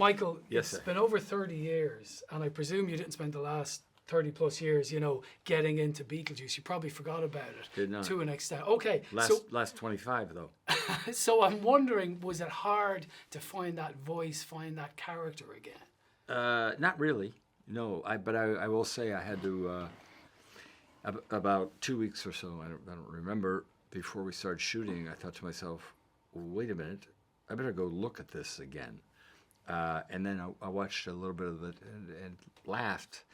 Michael, Yes, it's sir. been over 30 years, and I presume you didn't spend the last 30 plus years, getting into Beetlejuice. You probably forgot about it. Did not. To an extent. Okay, Last 25 though. so I'm wondering, was it hard to find that voice, find that character again? Not really. No, but I will say I had to about 2 weeks or so. I don't remember. Before we started shooting, I thought to myself, "Wait a minute, I better go look at this again." And then I watched a little bit of it and laughed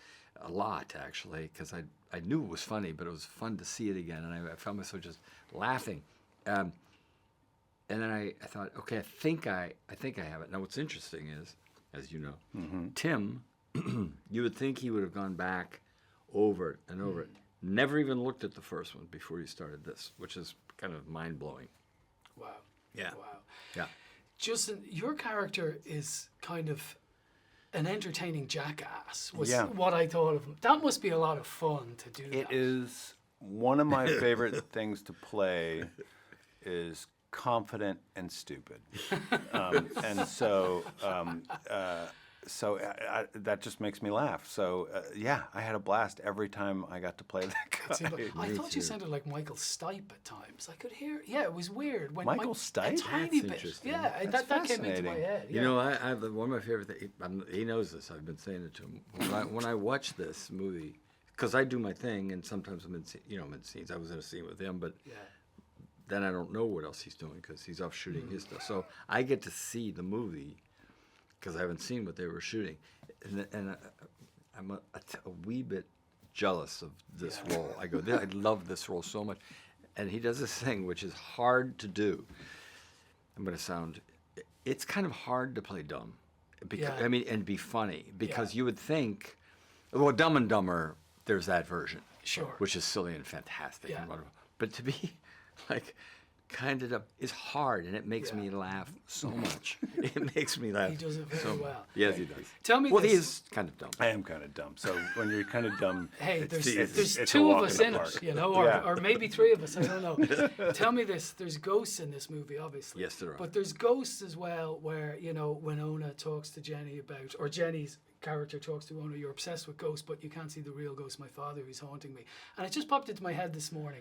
a lot actually, because I knew it was funny, but it was fun to see it again, and I found myself just laughing. And then I thought, okay, I think I have it. Now what's interesting is, as you know, Tim, you would think he would have gone back over it and over it. Never even looked at the first one before he started this, which is kind of mind-blowing. Wow. Yeah. Wow. Yeah. Justin, your character is kind of an entertaining jackass, was Yeah. what I thought of him. That must be a lot of fun to do It that. is one of my favorite things to play is confident and stupid. So that just makes me laugh. So yeah, I had a blast every time I got to play that guy. I thought you sounded like Michael Stipe at times. I could hear, it was weird. When Michael Stipe? A tiny That's bit. interesting. Yeah, That's that came into my fascinating. head. You know, I have one of my favorite things. He knows this. I've been saying it to him. When I watch this movie, because I do my thing, and sometimes I'm in scenes. I was in a scene with him, but then I don't know what else he's doing because he's off shooting his stuff. So I get to see the movie because I haven't seen what they were shooting, and I'm a wee bit jealous of this role. I go, I love this role so much, and he does this thing which is hard to do. I'm going to sound. It's kind of hard to play dumb, because, and be funny, because you would think, well, Dumb and Dumber, there's that version, Sure. which is silly and fantastic and wonderful. But to be like kind of dumb is hard, and it makes me laugh so much. It makes me laugh. He does it very well. Yes, he does. Tell me Well, this. he is kind of dumb. I am kind of dumb. So when you're kind of dumb, Hey, there's it's a two walk of us in in the it, park. or maybe three of us. I don't know. Tell me this: there's ghosts in this movie, obviously. Yes, there are. But there's ghosts as well, where Winona talks to Jenny about, or Jenny's character talks to Winona. You're obsessed with ghosts, but you can't see the real ghost. My father is haunting me, and it just popped into my head this morning.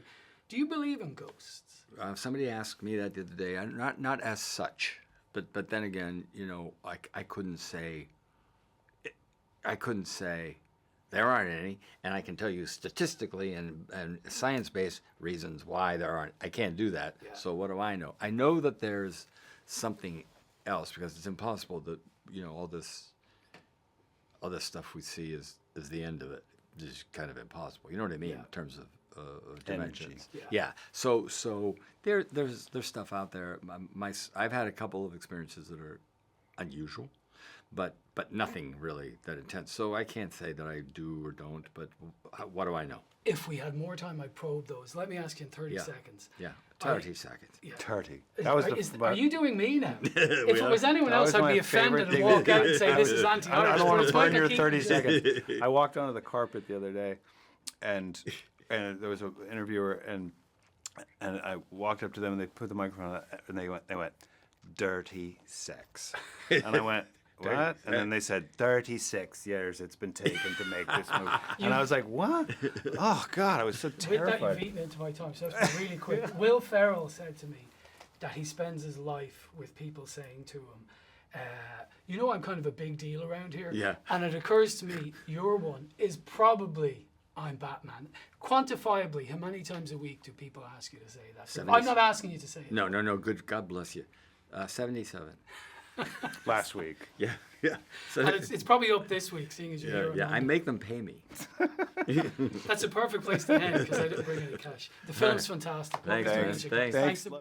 Do you believe in ghosts? Somebody asked me that the other day. Not as such, but then again, I couldn't say. I couldn't say there aren't any, and I can tell you statistically and science-based reasons why there aren't. I can't do that. Yeah. So what do I know? I know that there's something else, because it's impossible that all this stuff we see is the end of it. It's kind of impossible. You know what I mean in terms of dimensions. Energy. Yeah. So there's stuff out there. I've had a couple of experiences that are unusual, but nothing really that intense. So I can't say that I do or don't. But what do I know? If we had more time, I'd probe those. Let me ask you in 30 seconds. Yeah. 30 seconds. Yeah. 30. That was Are you doing me now? If it are. was anyone That else, was I'd my be offended favorite and thing walk to out do. and say, this is anti-Irish. I don't want but to it's burn Michael your Keaton. 30 seconds. I walked onto the carpet the other day, and there was an interviewer, and I walked up to them, and they put the microphone on, and they went, dirty sex. And I went, what? And then they said, 36 years it's been taken to make this movie. And I was like, what? Oh, God, I was so With that, terrified. you've eaten into my time, so that's been really quick. Will Ferrell said to me that he spends his life with people saying to him, I'm kind of a big deal around here. Yeah. And it occurs to me, your one is probably, I'm Batman. Quantifiably, how many times a week do people ask you to say that? 70. I'm not asking you to say it. No. Good. God bless you. 77. Last week. Yeah. So, And it's probably up this week, seeing as you're here. on I Monday. make them pay me. That's a perfect place to end, because I didn't bring any cash. The film's fantastic. Thanks, Welcome to man. Chicago. Thanks. Thanks.